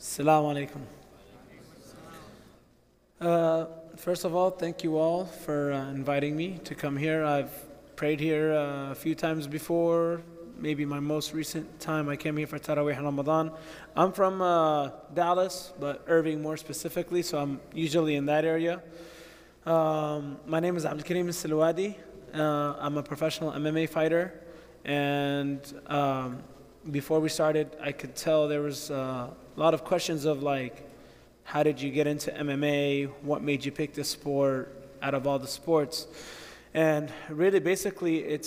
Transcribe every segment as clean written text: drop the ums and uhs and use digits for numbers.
Assalamu alaikum. First of all, thank you all for inviting me to come here. I've prayed here a few times before. Maybe my most recent time I came here for Taraweeh in Ramadan. I'm from Dallas, but Irving more specifically, so I'm usually in that area. My name is Abdul Kareem Selwady. I'm a professional MMA fighter, and before we started, I could tell there was a lot of questions of like, how did you get into MMA? What made you pick this sport out of all the sports? And really, basically,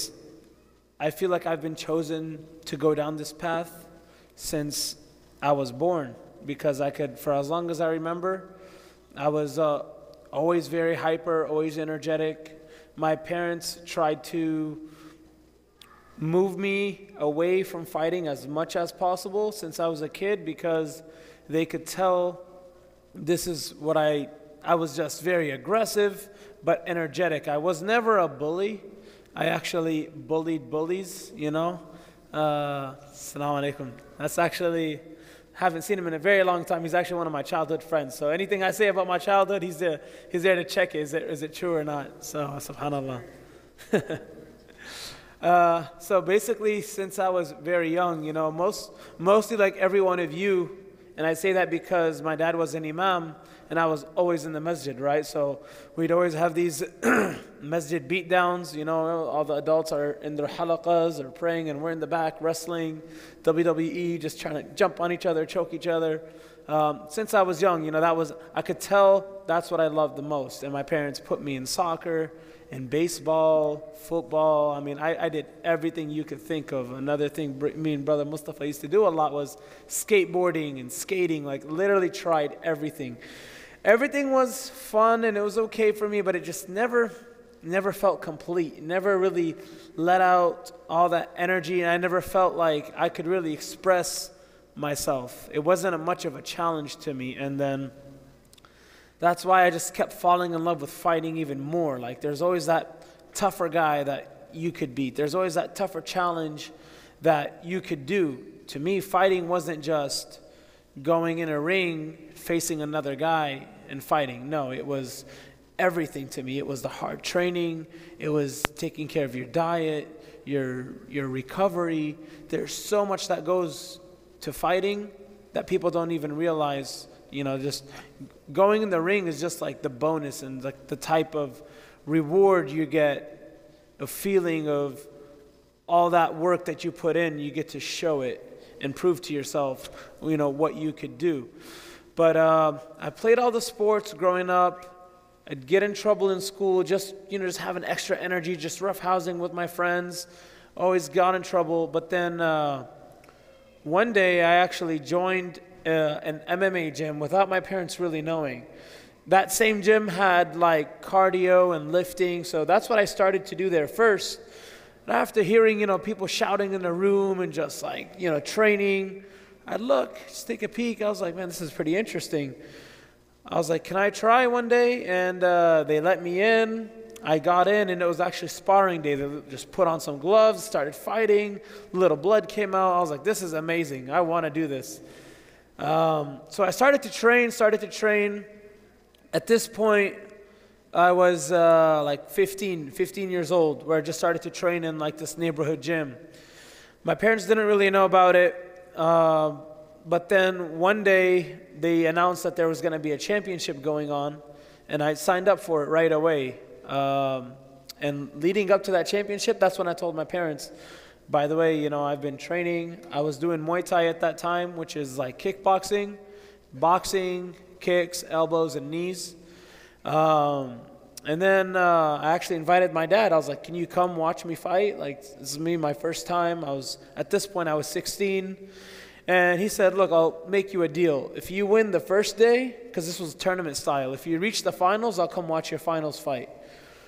I feel like I've been chosen to go down this path since I was born, because for as long as I remember, I was always very hyper, always energetic. My parents tried to move me away from fighting as much as possible since I was a kid, because they could tell this is what I was just very aggressive but energetic. I was never a bully. I actually bullied bullies, you know. Assalamu alaikum. That's actually, haven't seen him in a very long time. He's actually one of my childhood friends. So anything I say about my childhood, he's there to check it. Is it true or not? So subhanallah. So basically, since I was very young, you know, mostly like every one of you, and I say that because my dad was an imam, and I was always in the masjid, right? So we'd always have these masjid beatdowns, you know, all the adults are in their halaqas or praying, and we're in the back wrestling, WWE, just trying to jump on each other, choke each other. Since I was young, you know, I could tell that's what I loved the most. And my parents put me in soccer, in baseball, football. I mean, I did everything you could think of. Another thing me and Brother Mustafa used to do a lot was skateboarding and skating, like literally tried everything. Everything was fun and it was okay for me, but it just never felt complete. Never really let out all that energy, and I never felt like I could really express myself. It wasn't much of a challenge to me, and then that's why I just kept falling in love with fighting even more. Like there's always that tougher guy that you could beat. There's always that tougher challenge that you could do. To me, fighting wasn't just going in a ring, facing another guy and fighting. No, it was everything to me. It was the hard training. It was taking care of your diet, your recovery. There's so much that goes to fighting that people don't even realize. You know, just going in the ring is just like the bonus and like the type of reward you get, a feeling of all that work that you put in, you get to show it and prove to yourself, you know, what you could do. But I played all the sports growing up. I'd get in trouble in school, just having extra energy, just roughhousing with my friends. Always got in trouble. But then one day I actually joined an MMA gym without my parents really knowing. That same gym had like cardio and lifting, so that's what I started to do there first. And after hearing, people shouting in the room and just like, training, I'd look, just take a peek. I was like, man, this is pretty interesting. I was like, can I try one day? And they let me in. I got in, and it was actually sparring day. They just put on some gloves, started fighting. A little blood came out. I was like, this is amazing. I want to do this. So I started to train. At this point, I was like 15 years old, where I just started to train in like this neighborhood gym. My parents didn't really know about it, but then one day they announced that there was going to be a championship going on, and I signed up for it right away. And leading up to that championship, that's when I told my parents, by the way, I've been training. I was doing Muay Thai at that time, which is like kickboxing, boxing, kicks, elbows, and knees. And then I actually invited my dad. I was like, can you come watch me fight? Like, this is my first time. At this point, I was 16. And he said, look, I'll make you a deal. If you win the first day, because this was tournament style, if you reach the finals, I'll come watch your finals fight.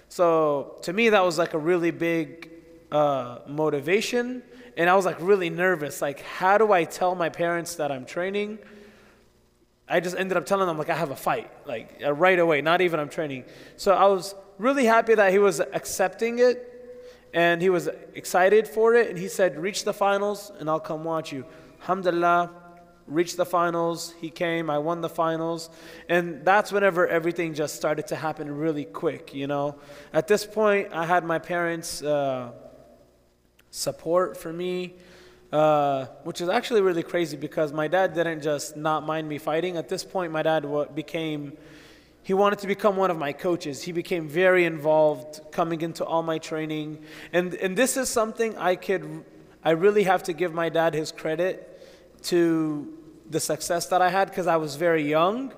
So to me, that was like a really big motivation, and I was like really nervous. Like, how do I tell my parents that I'm training? I just ended up telling them like I have a fight, like right away, not even I'm training. So I was really happy that he was accepting it, and he was excited for it, and he said, reach the finals and I'll come watch you. Alhamdulillah, reached the finals. He came, I won the finals. And that's whenever everything just started to happen really quick, you know. At this point, I had my parents' support for me, which is actually really crazy because my dad didn't just not mind me fighting. At this point, my dad he wanted to become one of my coaches. He became very involved coming into all my training. And this is something I really have to give my dad his credit to the success that I had, because I was very young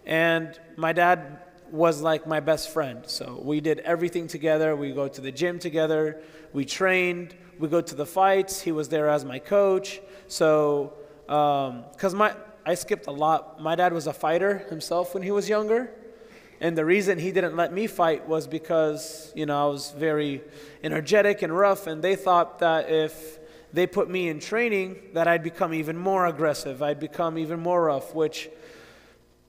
and my dad was like my best friend. So we did everything together. We go to the gym together. We trained. We go to the fights. He was there as my coach. So, because I skipped a lot. My dad was a fighter himself when he was younger. And the reason he didn't let me fight was because, you know, I was very energetic and rough, and they thought that if they put me in training, that I'd become even more aggressive. I'd become even more rough, which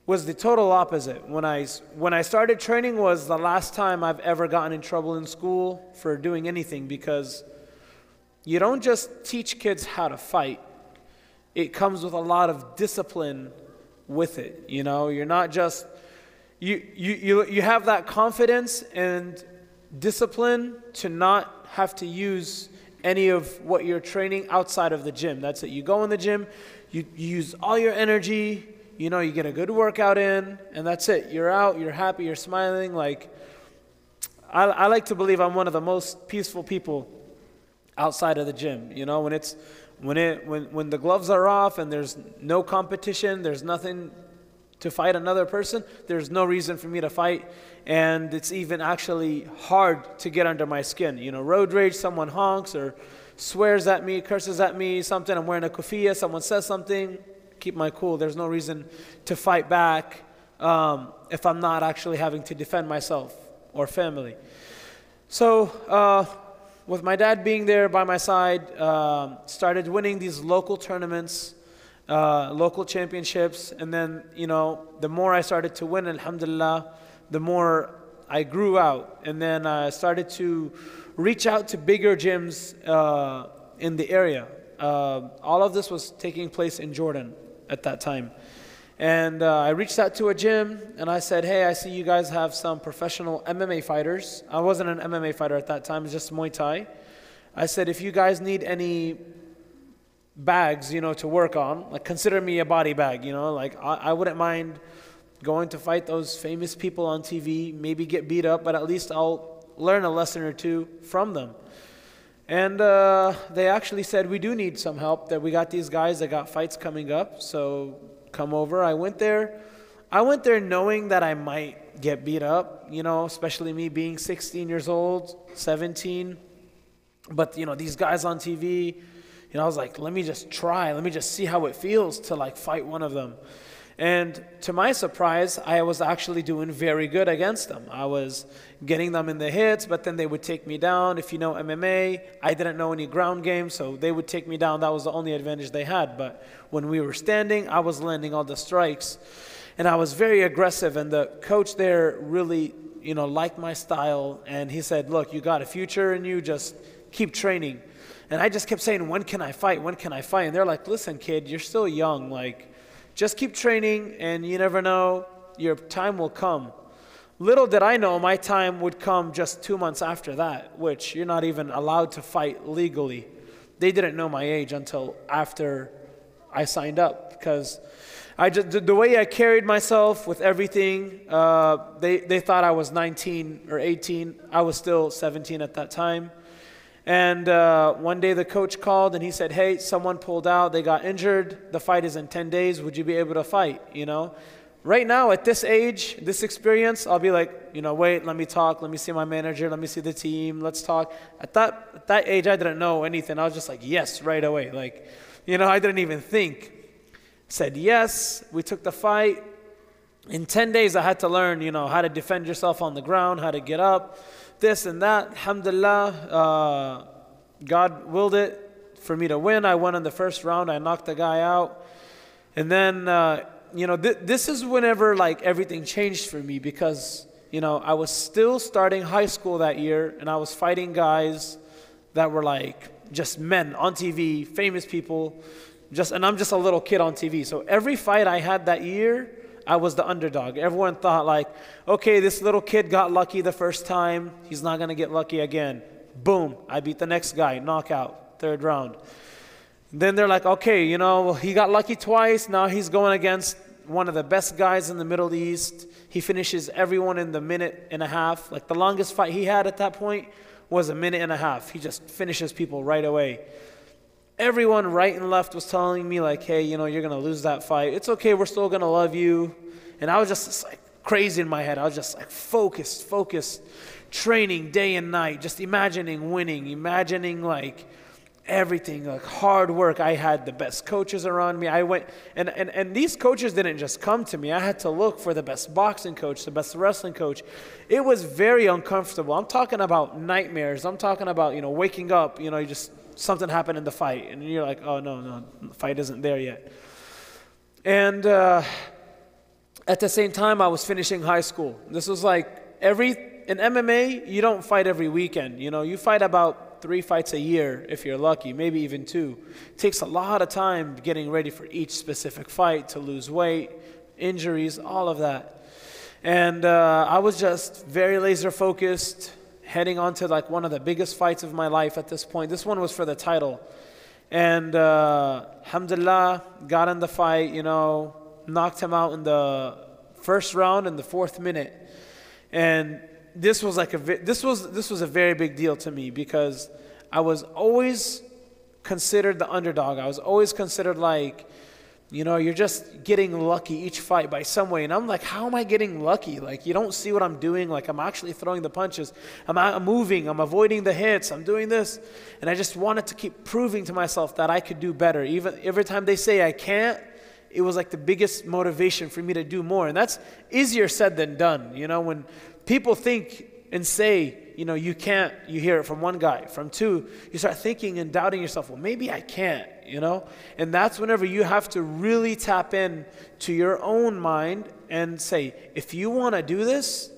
was the total opposite. When I started training was the last time I've ever gotten in trouble in school for doing anything, because you don't just teach kids how to fight. It comes with a lot of discipline with it. You know, you're not just, you have that confidence and discipline to not have to use any of what you're training outside of the gym. That's it. You go in the gym, you use all your energy, you know, you get a good workout in, and that's it. You're out, you're happy, you're smiling. Like, I like to believe I'm one of the most peaceful people outside of the gym. You know, when the gloves are off and there's no competition, there's nothing to fight another person, there's no reason for me to fight. And it's even actually hard to get under my skin. You know, road rage, someone honks or swears at me, curses at me, something, I'm wearing a kufiya, someone says something, keep my cool. There's no reason to fight back if I'm not actually having to defend myself or family. So with my dad being there by my side, started winning these local tournaments, local championships, and then, you know, the more I started to win, alhamdulillah, the more I grew out. And then I started to reach out to bigger gyms in the area. All of this was taking place in Jordan at that time. And I reached out to a gym and I said, hey, I see you guys have some professional MMA fighters. I wasn't an MMA fighter at that time, it was just Muay Thai. I said, if you guys need any bags, you know, to work on, like, consider me a body bag, you know, like I wouldn't mind going to fight those famous people on TV, maybe get beat up, but at least I'll learn a lesson or two from them. And they actually said, we do need some help, that we got these guys that got fights coming up, so come over. I went there knowing that I might get beat up, you know, especially me being 16 years old, 17. But, you know, these guys on TV, you know, I was like, let me just try. Let me just see how it feels to, like, fight one of them. And to my surprise, I was actually doing very good against them. I was getting them in the hits, but then they would take me down. If you know MMA, I didn't know any ground game, so they would take me down. That was the only advantage they had. But when we were standing, I was landing all the strikes. And I was very aggressive, and the coach there really, you know, liked my style. And he said, look, you got a future in you, just keep training. And I just kept saying, when can I fight? When can I fight? And they're like, listen, kid, you're still young. Like, just keep training, and you never know, your time will come. Little did I know my time would come just 2 months after that, which you're not even allowed to fight legally. They didn't know my age until after I signed up, because the way I carried myself with everything, they thought I was 19 or 18. I was still 17 at that time. And one day the coach called and he said, hey, someone pulled out, they got injured, the fight is in 10 days, would you be able to fight, you know? Right now, at this age, this experience, I'll be like, you know, wait, let me talk, let me see my manager, let me see the team, let's talk. At that age, I didn't know anything. I was just like, yes, right away. Like, you know, I didn't even think. Said yes, we took the fight. In 10 days, I had to learn, you know, how to defend yourself on the ground, how to get up, this and that. Alhamdulillah, God willed it for me to win. I won in the first round. I knocked the guy out. And then, you know, this is whenever, like, everything changed for me, because, you know, I was still starting high school that year, and I was fighting guys that were, like, just men on TV, famous people. and I'm just a little kid on TV. So every fight I had that year, I was the underdog. Everyone thought like, okay, this little kid got lucky the first time. He's not going to get lucky again. Boom, I beat the next guy, knockout, third round. Then they're like, okay, you know, he got lucky twice. Now he's going against one of the best guys in the Middle East. He finishes everyone in the minute and a half. Like the longest fight he had at that point was a minute and a half. He just finishes people right away. Everyone right and left was telling me like, hey, you know, you're going to lose that fight. It's okay, we're still going to love you. And I was just like crazy in my head. I was just like focused, training day and night, just imagining winning, imagining like everything, like hard work. I had the best coaches around me. I went, and these coaches didn't just come to me. I had to look for the best boxing coach, the best wrestling coach. It was very uncomfortable. I'm talking about nightmares. I'm talking about, you know, waking up, you know, you just, something happened in the fight, and you're like, oh, no, the fight isn't there yet. And at the same time, I was finishing high school. This was like in MMA, you don't fight every weekend. You know, you fight about 3 fights a year if you're lucky, maybe even 2. It takes a lot of time getting ready for each specific fight, to lose weight, injuries, all of that. And I was just very laser focused, heading on to like one of the biggest fights of my life at this point. This one was for the title. And alhamdulillah, got in the fight, you know, knocked him out in the first round in the 4th minute. And this was like this was a very big deal to me, because I was always considered the underdog. I was always considered like, you know, you're just getting lucky each fight by some way. And I'm like, how am I getting lucky? Like, you don't see what I'm doing. Like, I'm actually throwing the punches. I'm moving. I'm avoiding the hits. I'm doing this. And I just wanted to keep proving to myself that I could do better. Even every time they say I can't, it was like the biggest motivation for me to do more. And that's easier said than done. You know, when people think and say, you know, you can't, you hear it from one guy. From 2, you start thinking and doubting yourself, well, maybe I can't, you know? And that's whenever you have to really tap in to your own mind and say, if you want to do this,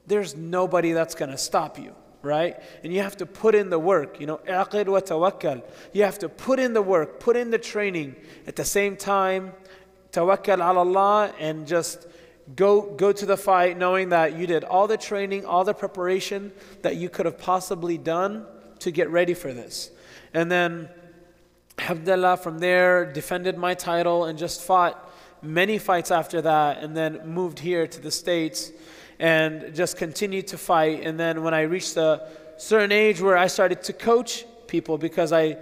there's nobody that's going to stop you, right? And you have to put in the work, you know, aqid wa tawakkal. You have to put in the work, put in the training. At the same time, tawakkal ala Allah, and just go to the fight knowing that you did all the training, all the preparation that you could have possibly done to get ready for this. And then, alhamdulillah, from there, defended my title and just fought many fights after that, and then moved here to the States and just continued to fight. And then when I reached a certain age where I started to coach people, because I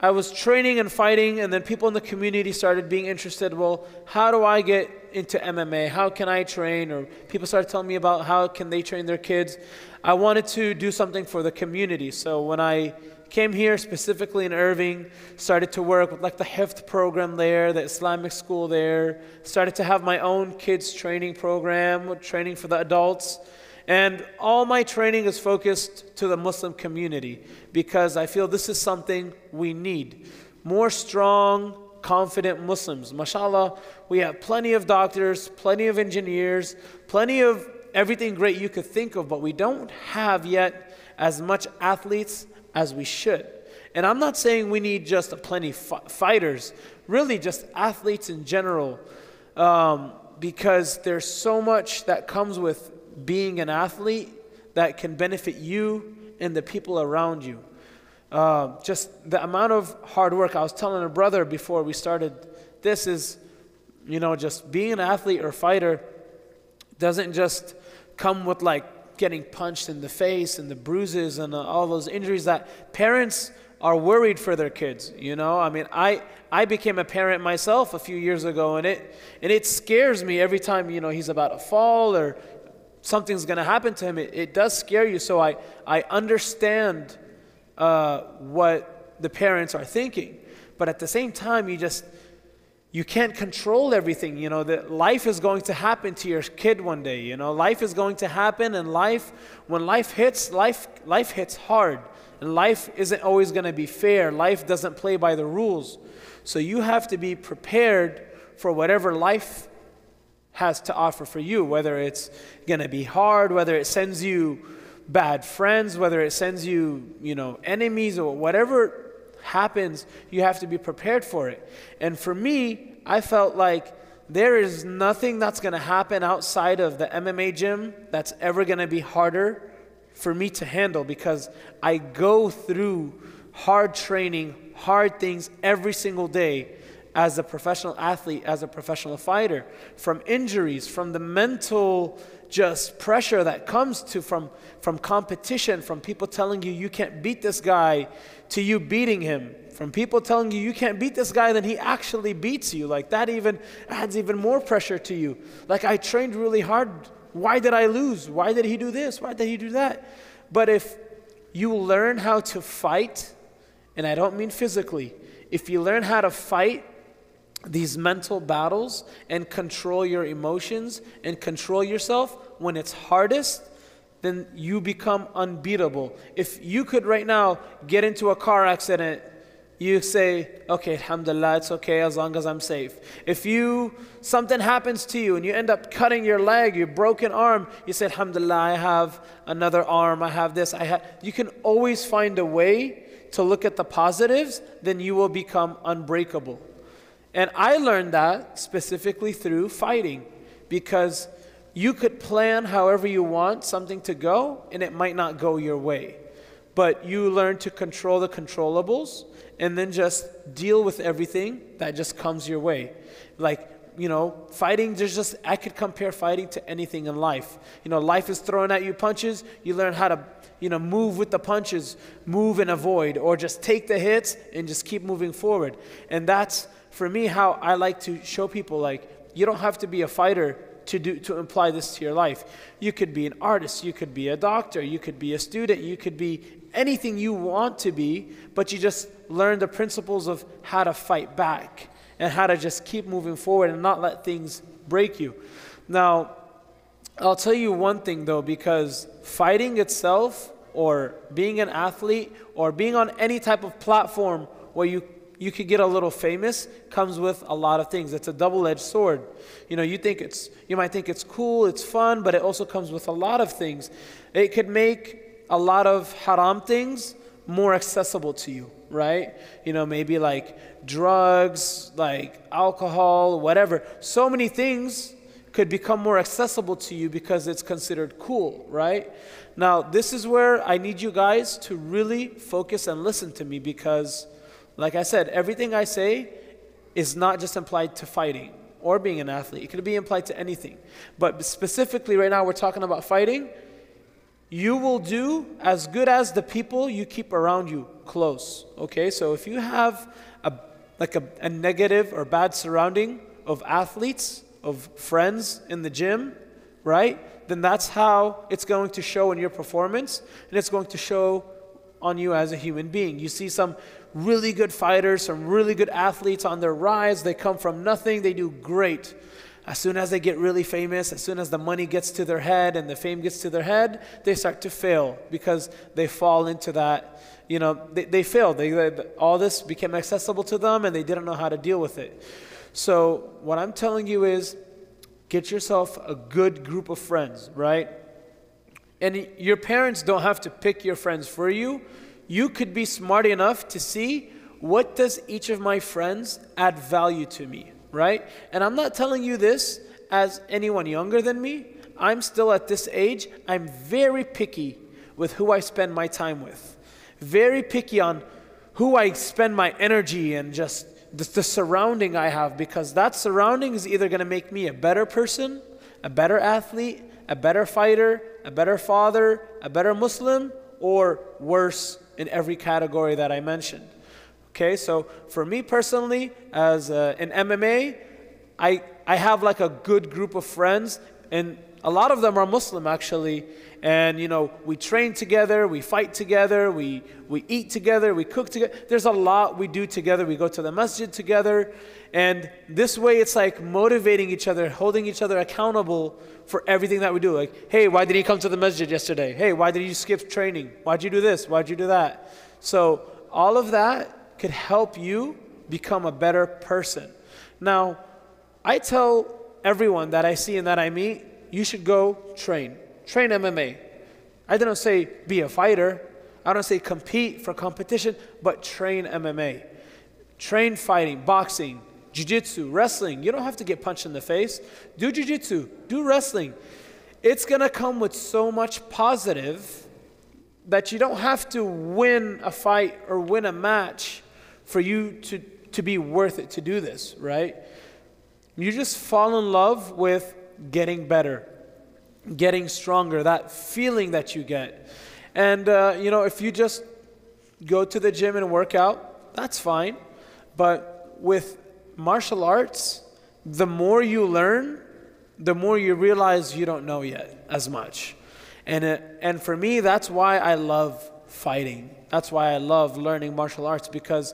was training and fighting, and then people in the community started being interested. Well, how do I get into MMA? How can I train? Or people started telling me about how can they train their kids. I wanted to do something for the community. So when I came here, specifically in Irving, started to work with like the Hifdh program there, the Islamic school there, started to have my own kids training program, training for the adults. And all my training is focused to the Muslim community, because I feel this is something we need. More strong, confident Muslims. MashaAllah, we have plenty of doctors, plenty of engineers, plenty of everything great you could think of, but we don't have yet as much athletes as we should. And I'm not saying we need just plenty fighters, really just athletes in general, because there's so much that comes with being an athlete that can benefit you and the people around you. Just the amount of hard work. I was telling a brother before we started, this is, you know, just being an athlete or fighter doesn't just come with like getting punched in the face and the bruises and all those injuries that parents are worried for their kids. You know, I mean, I became a parent myself a few years ago, and it scares me every time, you know, he's about to fall or something's going to happen to him. It does scare you. So I understand what the parents are thinking, but at the same time, you can't control everything. You know, that life is going to happen to your kid one day. You know, life is going to happen, and when life hits hard, and life isn't always going to be fair. Life doesn't play by the rules. So you have to be prepared for whatever life has to offer for you, whether it's going to be hard, whether it sends you bad friends, whether it sends you, you know, enemies, or whatever happens, you have to be prepared for it. And for me, I felt like there is nothing that's going to happen outside of the MMA gym that's ever going to be harder for me to handle, because I go through hard training, hard things every single day as a professional athlete, as a professional fighter, from injuries, from the mental just pressure that comes from competition, from people telling you you can't beat this guy to you beating him, from people telling you you can't beat this guy, then he actually beats you. Like that even adds even more pressure to you. Like, I trained really hard. Why did I lose? Why did he do this? Why did he do that? But if you learn how to fight, and I don't mean physically, if you learn how to fight these mental battles and control your emotions and control yourself when it's hardest, then you become unbeatable. If you could right now get into a car accident, you say, okay, alhamdulillah, it's okay as long as I'm safe. If something happens to you and you end up cutting your leg, your broken arm, you say, alhamdulillah, I have another arm, I have this, you can always find a way to look at the positives, then you will become unbreakable. And I learned that specifically through fighting, because you could plan however you want something to go, and it might not go your way. But you learn to control the controllables, and then just deal with everything that just comes your way. Like, fighting, I could compare fighting to anything in life. Life is throwing at you punches, you learn how to, move with the punches, move and avoid, or just take the hits and just keep moving forward. And that's, for me, how I like to show people, like, you don't have to be a fighter to apply this to your life. You could be an artist, you could be a doctor, you could be a student, you could be anything you want to be, but you just learn the principles of how to fight back and how to just keep moving forward and not let things break you. Now, I'll tell you one thing though, because fighting itself, or being an athlete, or being on any type of platform where you could get a little famous, comes with a lot of things. It's a double-edged sword. You might think it's cool, it's fun, but it also comes with a lot of things. It could make a lot of haram things more accessible to you, right? Maybe like drugs, like alcohol, whatever. So many things could become more accessible to you because it's considered cool, right? Now, this is where I need you guys to really focus and listen to me, because like I said, everything I say is not just applied to fighting or being an athlete. It could be applied to anything. But specifically right now we're talking about fighting. You will do as good as the people you keep around you close. Okay, so if you have a negative or bad surrounding of athletes, of friends in the gym, right? Then that's how it's going to show in your performance, and it's going to show on you as a human being. You see some really good fighters, some really good athletes on their rise. They come from nothing, they do great. As soon as they get really famous, as soon as the money gets to their head and the fame gets to their head, they start to fail, because they fall into that, they failed. All this became accessible to them and they didn't know how to deal with it. So what I'm telling you is, get yourself a good group of friends, right? And your parents don't have to pick your friends for you. You could be smart enough to see, what does each of my friends add value to me, right? And I'm not telling you this as anyone younger than me. I'm still at this age. I'm very picky with who I spend my time with. Very picky on who I spend my energy and just the surrounding I have, because that surrounding is either going to make me a better person, a better athlete, a better fighter, a better father, a better Muslim, or worse in every category that I mentioned. Okay, so for me personally, as in MMA, I have like a good group of friends, and a lot of them are Muslim actually. And we train together, we fight together, we eat together, we cook together. There's a lot we do together. We go to the Masjid together, and this way it's like motivating each other, holding each other accountable for everything that we do. Like, hey, why did he come to the Masjid yesterday? Hey, why did you skip training? Why'd you do this? Why'd you do that? So all of that could help you become a better person. Now, I tell everyone that I see and that I meet, you should go train. Train MMA. I didn't say be a fighter. I don't say compete for competition, but train MMA. Train fighting, boxing, jiu-jitsu, wrestling. You don't have to get punched in the face. Do jiu-jitsu, do wrestling. It's going to come with so much positive that you don't have to win a fight or win a match for you to be worth it to do this, right? You just fall in love with getting better, getting stronger, that feeling that you get. And, if you just go to the gym and work out, that's fine. But with martial arts, the more you learn, the more you realize you don't know yet as much. And for me, that's why I love fighting. That's why I love learning martial arts, because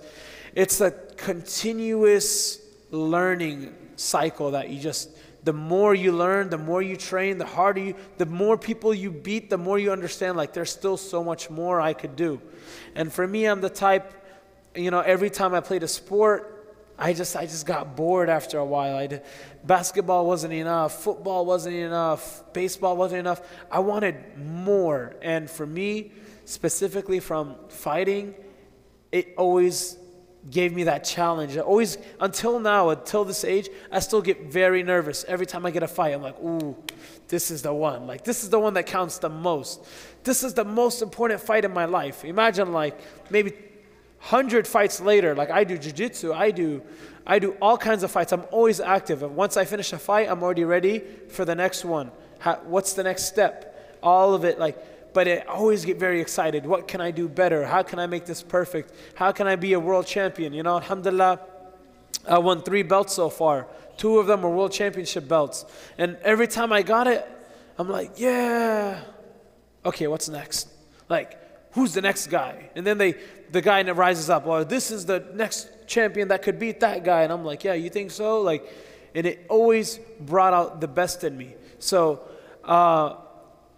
it's a continuous learning cycle that the more you learn, the more you train, the more people you beat, the more you understand, like, there's still so much more I could do. And for me, I'm the type, every time I played a sport, I just got bored after a while. Basketball wasn't enough, football wasn't enough, baseball wasn't enough. I wanted more. And for me, specifically from fighting, it always gave me that challenge. Until now, until this age, I still get very nervous. Every time I get a fight, I'm like, ooh, this is the one. Like, this is the one that counts the most. This is the most important fight in my life. Imagine, like, maybe 100 fights later, like, I do jiu-jitsu, I do all kinds of fights. I'm always active. And once I finish a fight, I'm already ready for the next one. What's the next step? All of it, but I always get very excited. What can I do better? How can I make this perfect? How can I be a world champion? Alhamdulillah, I won 3 belts so far. 2 of them were world championship belts. And every time I got it, I'm like, yeah. Okay, what's next? Like, who's the next guy? And then the guy rises up. Well, this is the next champion that could beat that guy. And I'm like, yeah, you think so? And it always brought out the best in me. So,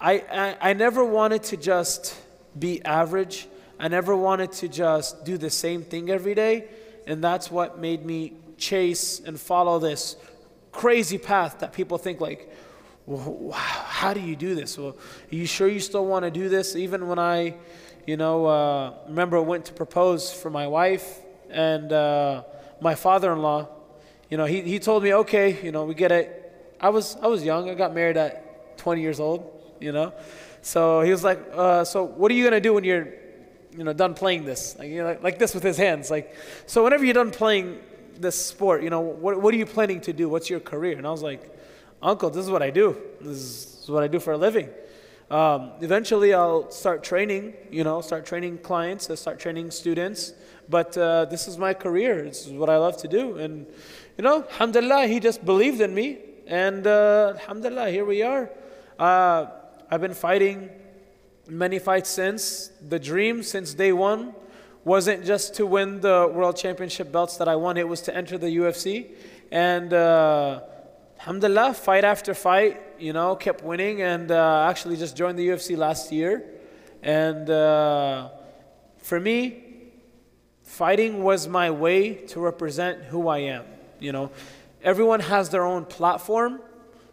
I never wanted to just be average. I never wanted to just do the same thing every day. And that's what made me chase and follow this crazy path that people think, like, well, how do you do this? Well, are you sure you still want to do this? Even when I, remember I went to propose for my wife, and my father-in-law, he told me, okay, we get it. I was young. I got married at 20 years old. So he was like, so what are you going to do when you're, done playing this? Like this with his hands. So whenever you're done playing this sport, what are you planning to do? What's your career? And I was like, Uncle, this is what I do. This is what I do for a living. Eventually I'll start training, start training clients, start training students. But this is my career. This is what I love to do. And, alhamdulillah, he just believed in me. And alhamdulillah, here we are. I've been fighting many fights since. The dream since day one wasn't just to win the world championship belts that I won. It was to enter the UFC. And alhamdulillah, fight after fight, kept winning, and actually just joined the UFC last year. And for me, fighting was my way to represent who I am. Everyone has their own platform.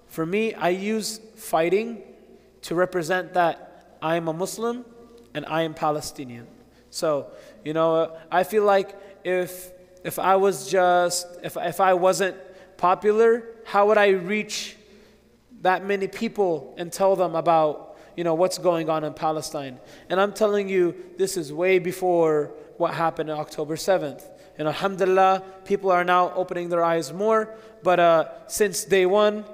For me, I use fighting to represent that I am a Muslim and I am Palestinian. So, I feel like if I wasn't popular, how would I reach that many people and tell them about, what's going on in Palestine? And I'm telling you, this is way before what happened on October 7th. And alhamdulillah, people are now opening their eyes more. But since day one,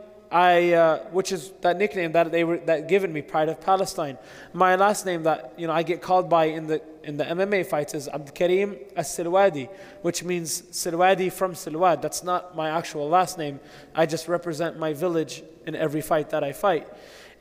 which is that nickname that given me, Pride of Palestine. My last name that I get called by in the MMA fights is Kareem Selwady, which means Selwady from Selwad. That's not my actual last name. I just represent my village in every fight that I fight,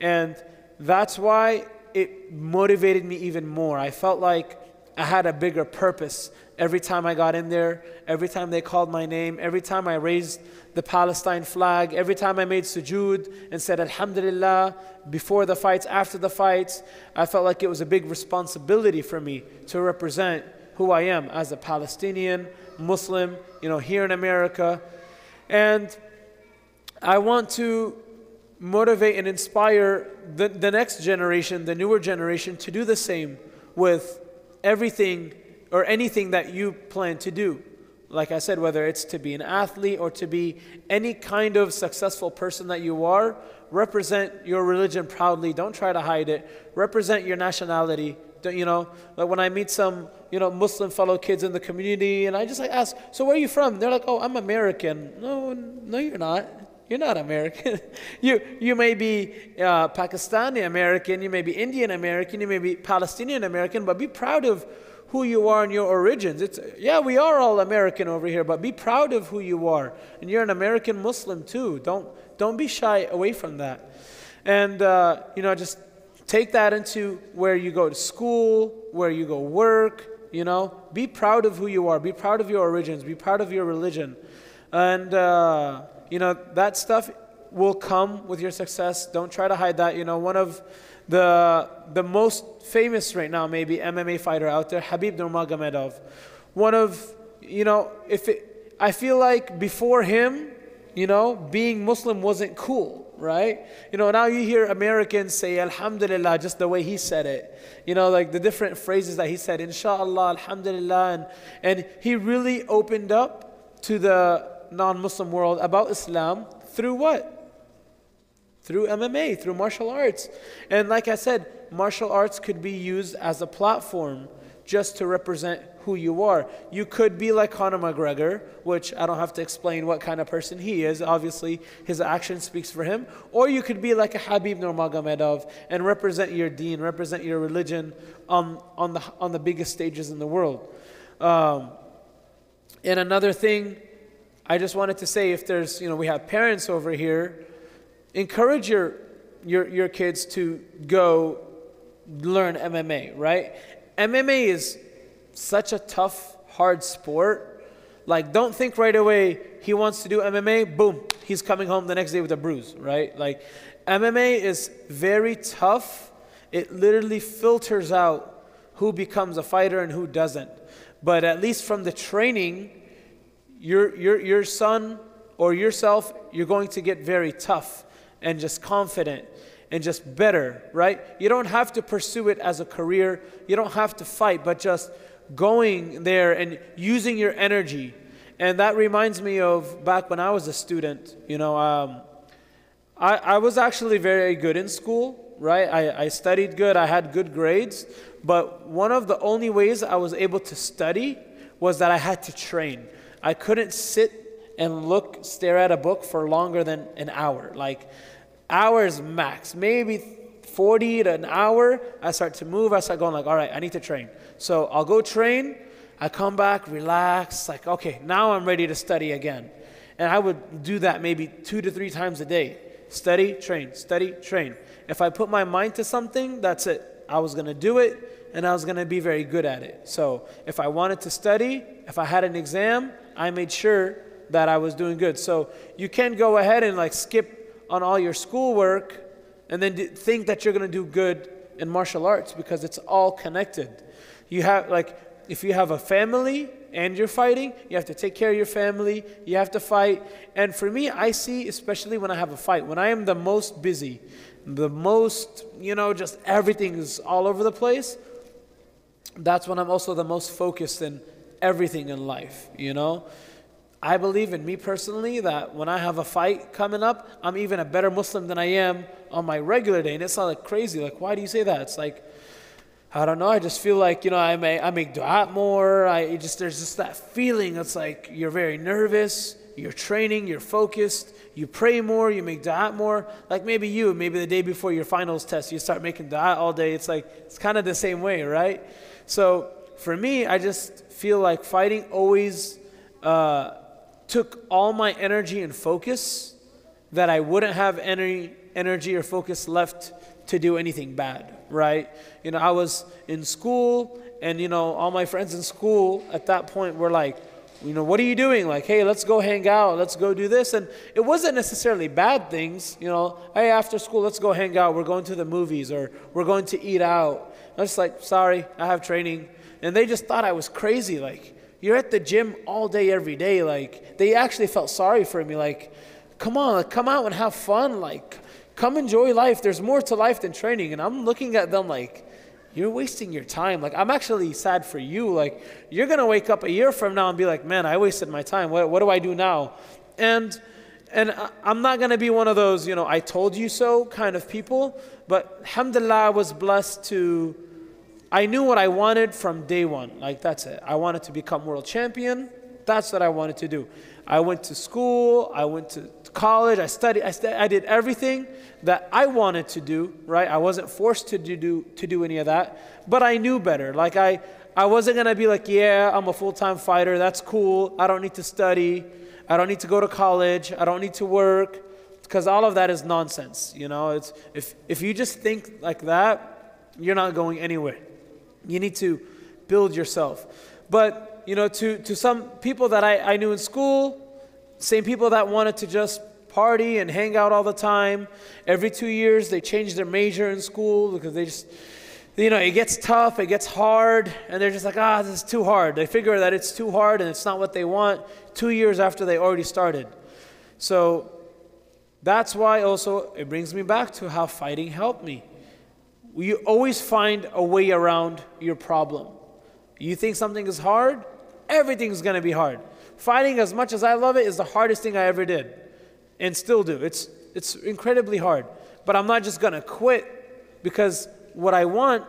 and that's why it motivated me even more. I felt like I had a bigger purpose every time I got in there, every time they called my name, every time I raised the Palestine flag, every time I made sujood and said Alhamdulillah before the fights, after the fights. I felt like it was a big responsibility for me to represent who I am as a Palestinian, Muslim, here in America. And I want to motivate and inspire the next generation, the newer generation, to do the same. with everything or anything that you plan to do. Like I said, whether it's to be an athlete or to be any kind of successful person that you are, represent your religion proudly. Don't try to hide it. Represent your nationality. You know, like when I meet some, you know, Muslim fellow kids in the community, and I just like ask, so where are you from? They're like, oh, I'm American. No, you're not. You're not American. You may be Pakistani American, you may be Indian American, you may be Palestinian American, but be proud of who you are and your origins. Yeah, we are all American over here, but be proud of who you are. And you're an American Muslim too. Don't be shy away from that. And you know, just take that into where you go to school, where you go work, you know. Be proud of who you are. Be proud of your origins. Be proud of your religion. And you know, that stuff will come with your success. Don't try to hide that. You know, one of the most famous right now, maybe MMA fighter out there, Khabib Nurmagomedov. One of, you know, I feel like before him, you know, being Muslim wasn't cool, right? You know, now you hear Americans say Alhamdulillah just the way he said it. You know, like the different phrases that he said, Inshallah, Alhamdulillah, and he really opened up to the non-Muslim world about Islam through what? Through MMA, through martial arts. And like I said, martial arts could be used as a platform just to represent who you are. You could be like Conor McGregor, which I don't have to explain what kind of person he is. Obviously, his action speaks for him. Or you could be like a Khabib Nurmagomedov and represent your deen, represent your religion on the biggest stages in the world. And another thing, I just wanted to say, if there's, you know, we have parents over here, encourage your kids to go learn MMA, right? MMA is such a tough, hard sport. Like, don't think right away he wants to do MMA, boom, he's coming home the next day with a bruise, right? Like, MMA is very tough. It literally filters out who becomes a fighter and who doesn't. But at least from the training, your son or yourself, you're going to get very tough and just confident and just better, right? You don't have to pursue it as a career. You don't have to fight, but just going there and using your energy. And that reminds me of back when I was a student. You know, I was actually very good in school, right? I studied good. I had good grades. But one of the only ways I was able to study was that I had to train. I couldn't sit and stare at a book for longer than an hour. Like, hours max, maybe 40 to an hour. I start to move. I start going like, all right, I need to train. So I'll go train. I come back, relax. Like, okay, now I'm ready to study again. And I would do that maybe 2 to 3 times a day. Study, train, study, train. If I put my mind to something, that's it. I was going to do it, and I was going to be very good at it. So if I wanted to study, if I had an exam, I made sure that I was doing good. So you can go ahead and like skip on all your schoolwork and then think that you're going to do good in martial arts, because it's all connected. You have, like, if you have a family and you're fighting, you have to take care of your family, you have to fight. And for me, I see, especially when I have a fight, when I am the most busy, the most, you know, just everything is all over the place, that's when I'm also the most focused in everything in life, you know. I believe in me personally that when I have a fight coming up, I'm even a better Muslim than I am on my regular day. And it's not like crazy. Like, why do you say that? It's like, I don't know. I just feel like, you know, I make dua more. There's just that feeling. It's like you're very nervous. You're training. You're focused. You pray more. You make dua more. Like maybe the day before your finals test, you start making dua all day. It's like, it's kind of the same way, right? So for me, I just feel like fighting always took all my energy and focus, that I wouldn't have any energy or focus left to do anything bad, right? You know, I was in school, and, you know, all my friends in school at that point were like, you know, what are you doing? Like, hey, let's go hang out, let's go do this. And it wasn't necessarily bad things, you know, hey, after school, let's go hang out, we're going to the movies, or we're going to eat out. I was like, sorry, I have training. And they just thought I was crazy, like, you're at the gym all day, every day. Like, they actually felt sorry for me. Like, come on, like, come out and have fun. Like, come enjoy life. There's more to life than training. And I'm looking at them like, you're wasting your time. Like, I'm actually sad for you. Like, you're going to wake up a year from now and be like, man, I wasted my time. What do I do now? And I'm not going to be one of those, you know, I told you so kind of people. But alhamdulillah, I was blessed to, I knew what I wanted from day one. Like, that's it. I wanted to become world champion. That's what I wanted to do. I went to school. I went to college. I studied. I did everything that I wanted to do, right? I wasn't forced to do any of that. But I knew better. Like, I wasn't going to be like, yeah, I'm a full-time fighter. That's cool. I don't need to study. I don't need to go to college. I don't need to work. Because all of that is nonsense. You know, it's if you just think like that, you're not going anywhere. You need to build yourself. But, you know, to some people that I knew in school, same people that wanted to just party and hang out all the time, every 2 years they change their major in school because they just, you know, it gets tough, it gets hard, and they're just like, this is too hard. They figure that it's too hard and it's not what they want 2 years after they already started. So that's why also it brings me back to how fighting helped me. You always find a way around your problem. You think something is hard, everything's going to be hard. Fighting, as much as I love it, is the hardest thing I ever did and still do. It's incredibly hard. But I'm not just going to quit, because what I want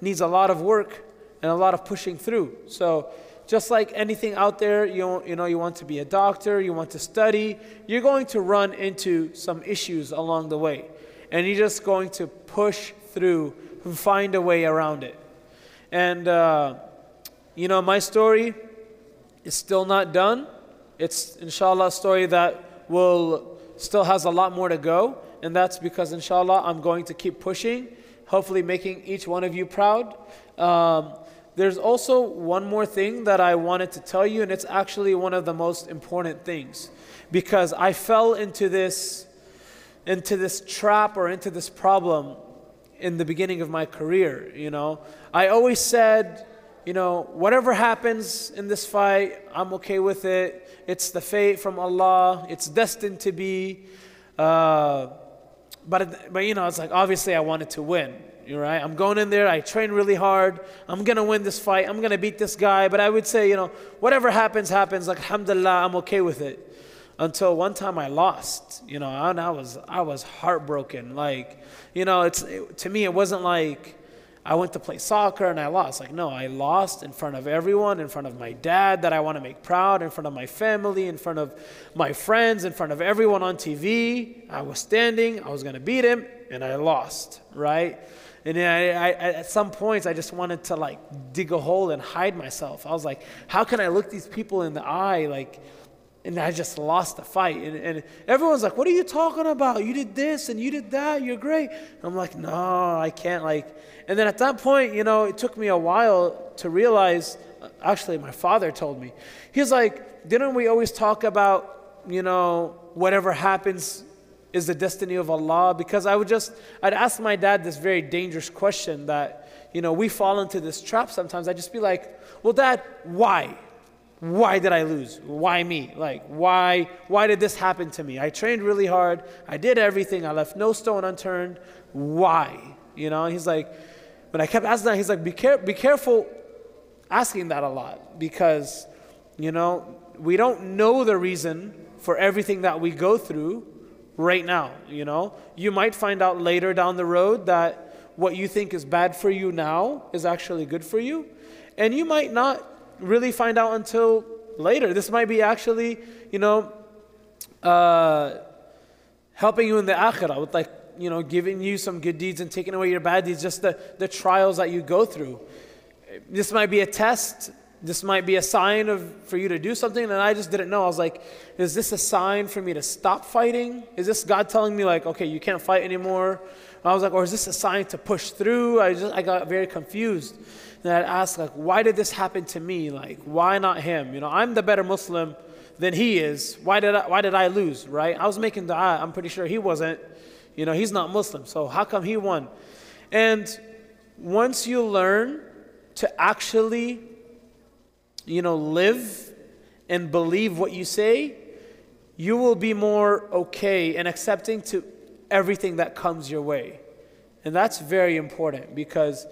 needs a lot of work and a lot of pushing through. So just like anything out there, you know, you want to be a doctor, you want to study, you're going to run into some issues along the way. And you're just going to push through and find a way around it. And, you know, my story is still not done. It's, inshallah, a story that still has a lot more to go. And that's because, inshallah, I'm going to keep pushing, hopefully making each one of you proud. There's also one more thing that I wanted to tell you, and it's actually one of the most important things, because I fell into this trap or into this problem in the beginning of my career. You know, I always said, you know, whatever happens in this fight, I'm okay with it. It's the fate from Allah. It's destined to be. But you know, it's like, obviously I wanted to win. You're right. I'm going in there. I train really hard. I'm going to win this fight. I'm going to beat this guy. But I would say, you know, whatever happens, happens. Like, alhamdulillah, I'm okay with it. Until one time I lost, you know, and I was heartbroken. Like, you know, to me, it wasn't like I went to play soccer and I lost. Like, no, I lost in front of everyone, in front of my dad that I want to make proud, in front of my family, in front of my friends, in front of everyone on TV. I was standing, I was going to beat him, and I lost, right? And I at some points, I just wanted to like dig a hole and hide myself. I was like, how can I look these people in the eye, like, and I just lost the fight. And everyone's like, what are you talking about? You did this and you did that. You're great. And I'm like, no, I can't. Like, and then at that point, you know, it took me a while to realize, actually, my father told me. He's like, didn't we always talk about, you know, whatever happens is the destiny of Allah? Because I'd ask my dad this very dangerous question that, you know, we fall into this trap sometimes. I'd just be like, well, Dad, why? Why did I lose? Why me? Like, why did this happen to me? I trained really hard. I did everything. I left no stone unturned. Why? You know, and he's like, when I kept asking that, he's like, be careful asking that a lot, because, you know, we don't know the reason for everything that we go through right now. You know, you might find out later down the road that what you think is bad for you now is actually good for you. And you might not really find out until later. This might be actually, you know, helping you in the akhirah with, like, you know, giving you some good deeds and taking away your bad deeds, just the trials that you go through. This might be a test. This might be a sign for you to do something, and I just didn't know. I was like, is this a sign for me to stop fighting? Is this God telling me, like, okay, you can't fight anymore? I was like, or is this a sign to push through? I got very confused. And I'd ask, like, why did this happen to me? Like, why not him? You know, I'm the better Muslim than he is. Why did I lose, right? I was making dua. I'm pretty sure he wasn't. You know, he's not Muslim. So how come he won? And once you learn to actually, you know, live and believe what you say, you will be more okay and accepting to everything that comes your way. And that's very important, because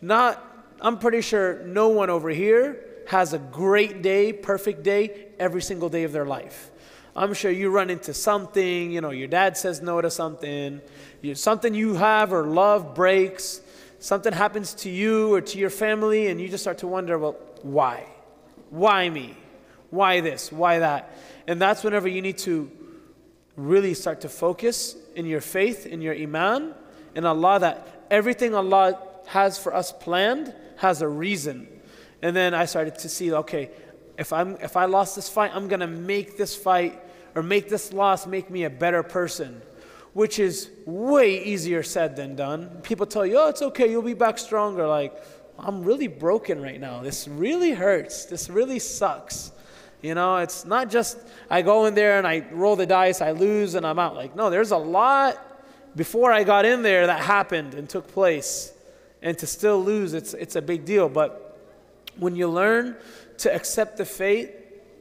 I'm pretty sure no one over here has a great day, perfect day, every single day of their life. I'm sure you run into something, your dad says no to something, something you have or love breaks, something happens to you or to your family, and you just start to wonder, well, why? Why me? Why this? Why that? And that's whenever you need to really start to focus in your faith, in your iman, in Allah, that everything Allah has for us planned has a reason. And then I started to see, okay, if I lost this fight, I'm going to make this fight or make this loss make me a better person, which is way easier said than done. People tell you, oh, it's okay, you'll be back stronger. Like, I'm really broken right now. This really hurts. This really sucks. It's not just I go in there and I roll the dice, I lose and I'm out. Like, no, there's a lot before I got in there that happened and took place. And to still lose, it's a big deal. But when you learn to accept the fate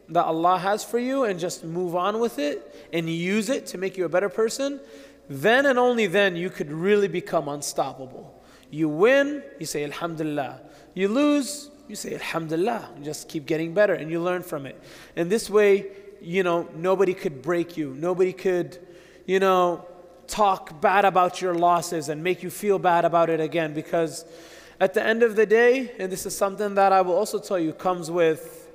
that Allah has for you and just move on with it and use it to make you a better person, then and only then you could really become unstoppable. You win, you say Alhamdulillah. You lose, you say Alhamdulillah. You just keep getting better and you learn from it. And this way, nobody could break you. Nobody could, talk bad about your losses and make you feel bad about it again, because at the end of the day, and this is something that I will also tell you comes with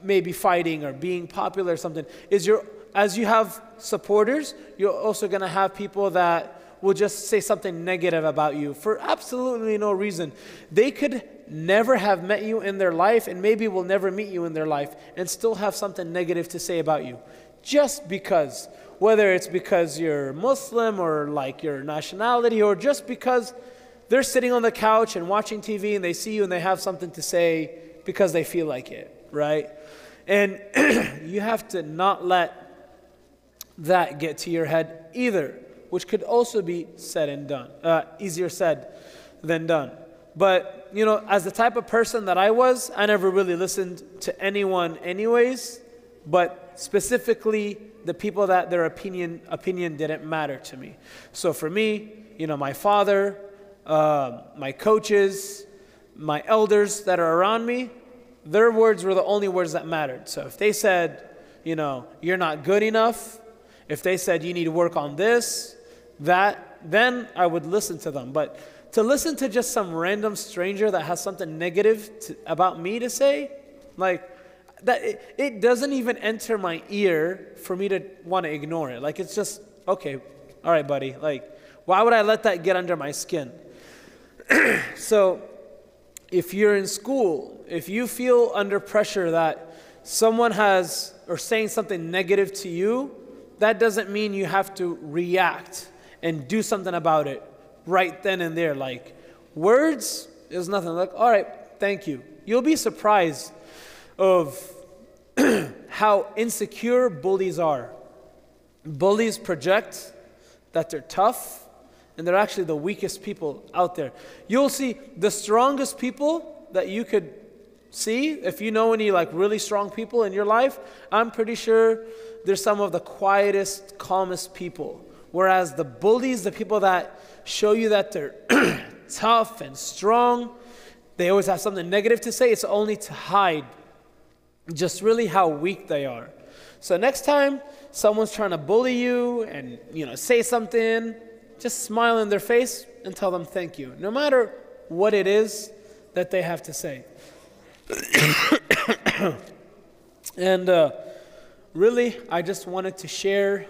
maybe fighting or being popular or something, is as you have supporters, you're also going to have people that will just say something negative about you for absolutely no reason. They could never have met you in their life and maybe will never meet you in their life and still have something negative to say about you. Just because, whether it's because you're Muslim or like your nationality, or just because they're sitting on the couch and watching TV and they see you and they have something to say because they feel like it, right? And you have to not let that get to your head either, which could also be said and done, easier said than done. But, as the type of person that I was, I never really listened to anyone anyways, but specifically the people that their opinion didn't matter to me. So for me, my father, my coaches, my elders that are around me, their words were the only words that mattered. So if they said, you're not good enough, if they said you need to work on this, that, then I would listen to them. But to listen to just some random stranger that has something negative about me to say, like, that it doesn't even enter my ear for me to want to ignore it. Like, it's just, okay, all right, buddy. Like, why would I let that get under my skin? So if you're in school, if you feel under pressure that someone has or saying something negative to you, that doesn't mean you have to react and do something about it right then and there. Like, words is nothing. Like, all right, thank you. You'll be surprised of how insecure bullies are. Bullies project that they're tough, and they're actually the weakest people out there. You'll see the strongest people that you could see, if you know any like really strong people in your life, I'm pretty sure they're some of the quietest, calmest people. Whereas the bullies, the people that show you that they're tough and strong, they always have something negative to say. It's only to hide just really how weak they are. So next time someone's trying to bully you and say something, just smile in their face and tell them thank you, no matter what it is that they have to say. And really, I just wanted to share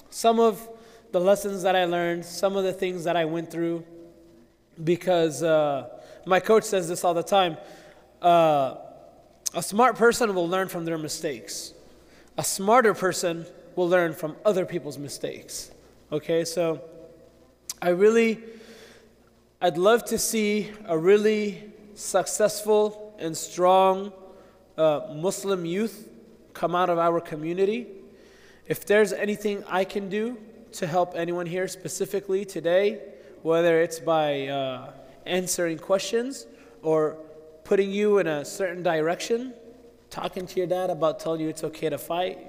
some of the lessons that I learned, some of the things that I went through, because my coach says this all the time. A smart person will learn from their mistakes. A smarter person will learn from other people's mistakes. Okay, so I'd love to see a really successful and strong Muslim youth come out of our community. If there's anything I can do to help anyone here specifically today, whether it's by answering questions or putting you in a certain direction, talking to your dad about telling you it's okay to fight,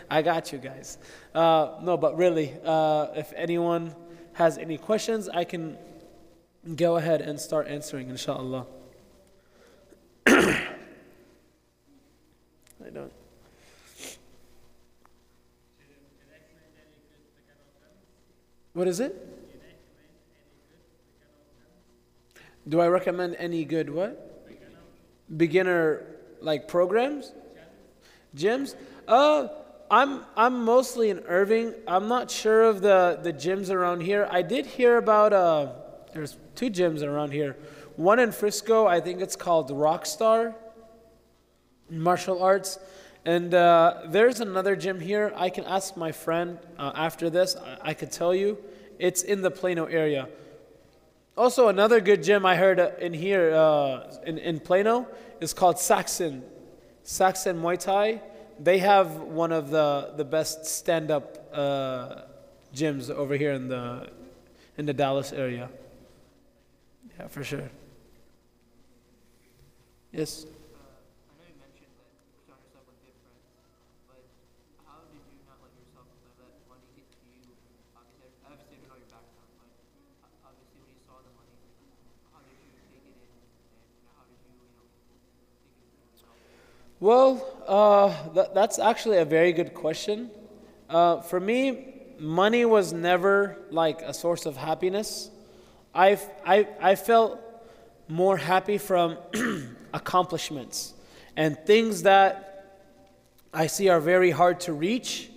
I got you guys. No, but really, if anyone has any questions, I can go ahead and start answering, inshallah. I don't. What is it? Do I recommend any good what? Beginner like programs? Gyms? I'm mostly in Irving. I'm not sure of the gyms around here. I did hear about there's two gyms around here. One in Frisco, I think it's called Rockstar Martial Arts. And there's another gym here. I can ask my friend after this. I could tell you. It's in the Plano area. Also, another good gym I heard in here in Plano is called Saxon Muay Thai. They have one of the best stand-up gyms over here in the Dallas area. Yeah, for sure. Yes. I know you mentioned that you surround yourself with good friends, but how did you not let yourself let money get to you? Obviously, we know your background, but obviously, when you saw the money, how did you take it in, and how did you, take it in yourself? Well, that's actually a very good question. For me, money was never like a source of happiness. I felt more happy from accomplishments and things that I see are very hard to reach,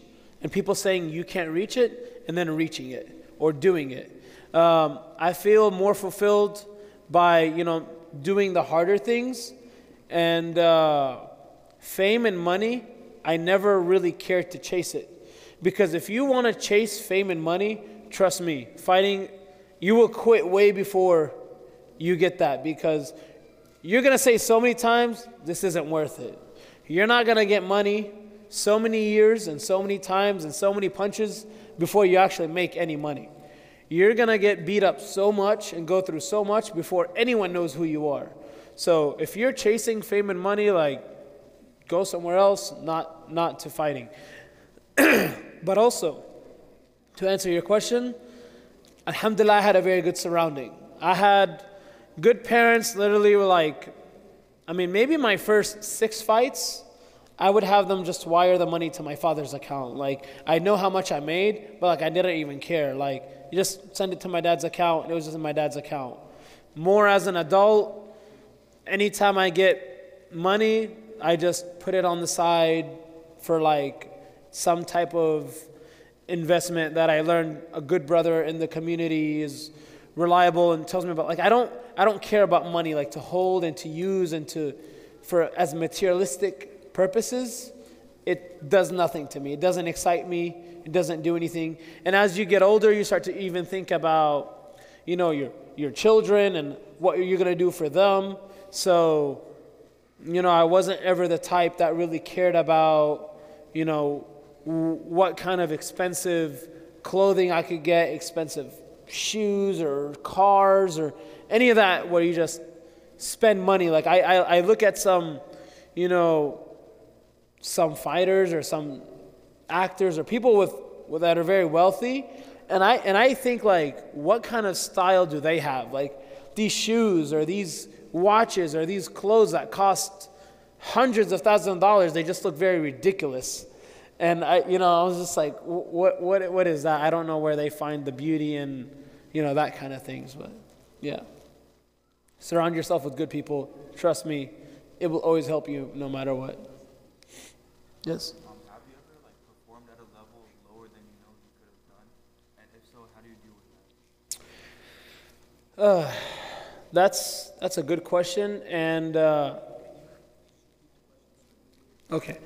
and people saying you can't reach it, and then reaching it or doing it. I feel more fulfilled by doing the harder things, and fame and money. I never really cared to chase it, because if you want to chase fame and money, trust me, fighting, you will quit way before you get that, because you're going to say so many times, this isn't worth it. You're not going to get money so many years and so many times and so many punches before you actually make any money. You're going to get beat up so much and go through so much before anyone knows who you are. So if you're chasing fame and money, like, go somewhere else, not to fighting. But also, to answer your question, alhamdulillah, I had a very good surrounding. I had good parents. Literally were like, maybe my first 6 fights, I would have them just wire the money to my father's account. Like, I know how much I made, but I didn't even care. Like, you just send it to my dad's account, and it was just in my dad's account. More as an adult, anytime I get money, I just put it on the side for some type of investment that I learned a good brother in the community is reliable and tells me about. I don't care about money to hold and to use and for as materialistic purposes. It does nothing to me. It doesn't excite me. It doesn't do anything. And as you get older, you start to even think about your children and what you're going to do for them. So I wasn't ever the type that really cared about what kind of expensive clothing I could get, expensive shoes or cars or any of that, where you just spend money. I look at some fighters or some actors or people with that are very wealthy, and I think what kind of style do they have? These shoes or these watches or these clothes that cost hundreds of thousands of dollars, they just look very ridiculous. And I was just like, what is that? I don't know where they find the beauty in, that kind of things. But yeah, surround yourself with good people. Trust me, it will always help you no matter what. Yes. Have you ever performed at a level lower than you could have done? And if so, how do you deal with that? That's a good question. And okay,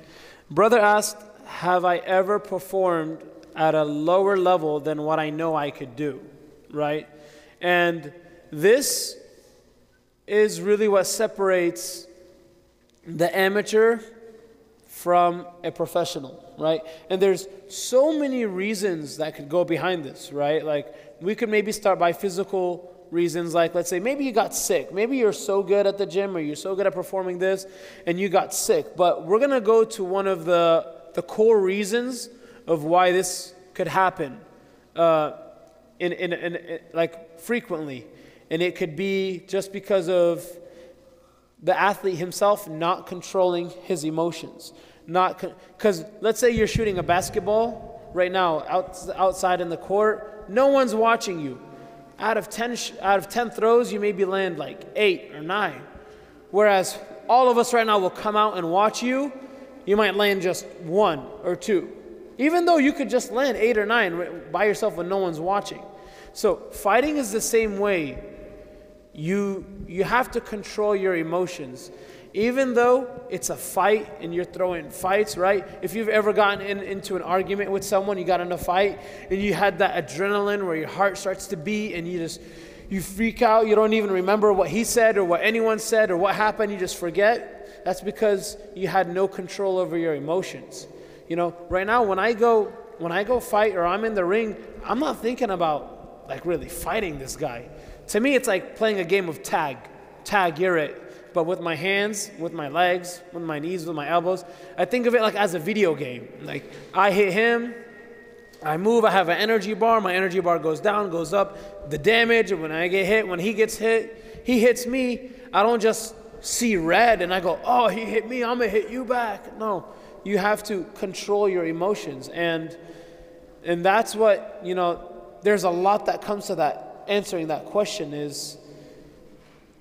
brother asked, have I ever performed at a lower level than what I know I could do, right? And this is really what separates the amateur from a professional, right? And there's so many reasons that could go behind this, right? We could maybe start by physical reasons, let's say maybe you got sick. Maybe you're so good at the gym or you're so good at performing this and you got sick. But we're going to go to one of the core reasons of why this could happen frequently. And it could be just because of the athlete himself not controlling his emotions. Because let's say you're shooting a basketball right now outside in the court. No one's watching you. Out of 10 throws, you maybe land like 8 or 9. Whereas all of us right now will come out and watch you. You might land just 1 or 2. Even though you could just land 8 or 9 by yourself when no one's watching. So fighting is the same way. You have to control your emotions. Even though it's a fight and you're throwing fights, right? If you've ever gotten into an argument with someone, you got in a fight, and you had that adrenaline where your heart starts to beat and you freak out, you don't even remember what he said or what anyone said or what happened, you just forget. That's because you had no control over your emotions. You know, right now when I go fight or I'm in the ring, I'm not thinking about like really fighting this guy. To me, it's like playing a game of tag. Tag, you're it. But with my hands, with my legs, with my knees, with my elbows, I think of it like as a video game. Like I hit him, I move, I have an energy bar, my energy bar goes down, goes up. The damage, when I get hit, when he gets hit, he hits me, I don't just see red and I go, oh, he hit me, I'm gonna hit you back. No, you have to control your emotions. And that's what, you know, there's a lot that comes to that. Answering that question is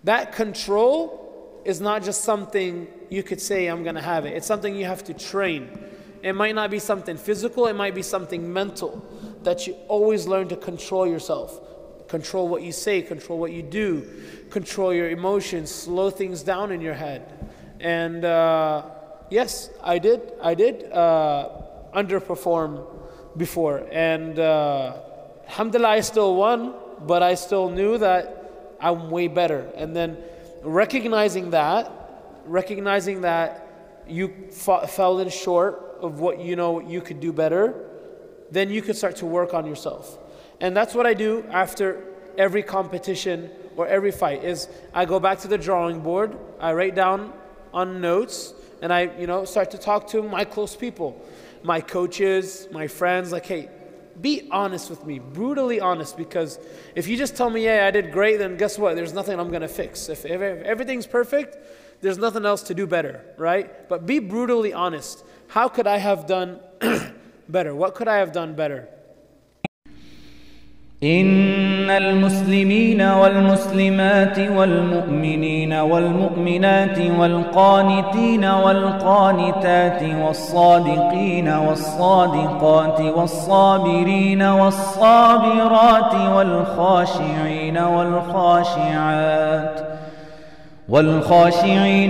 that control is not just something you could say, I'm going to have it. It's something you have to train. It might not be something physical. It might be something mental that you always learn to control yourself. Control what you say, control what you do, control your emotions, slow things down in your head. And yes, I did underperform before. And alhamdulillah, I still won, but I still knew that I'm way better. And then recognizing that you fell in short of what you know you could do better, then you could start to work on yourself. And that's what I do after every competition or every fight is I go back to the drawing board, I write down on notes, and I start to talk to my close people, my coaches, my friends, like, hey, be honest with me, brutally honest, because if you just tell me, yeah, I did great, then guess what? There's nothing I'm going to fix. If everything's perfect, there's nothing else to do better, right? But be brutally honest. How could I have done better? What could I have done better? إن المسلمين والمسلمات والمؤمنين والمؤمنات والقانتين والقانتات والصادقين والصادقات والصابرين والصابرات والخاشعين والخاشعات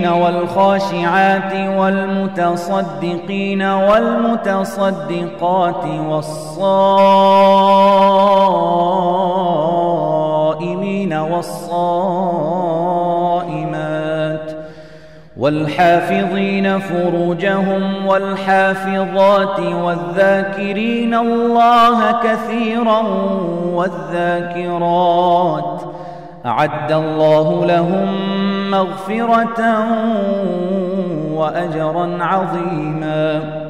والخاشعات والمتصدقين والمتصدقات والصائمين والصائمات والحافظين فروجهم والحافظات والذاكرين الله كثيرا والذاكرات أعد الله لهم مغفرة وأجرا عظيما.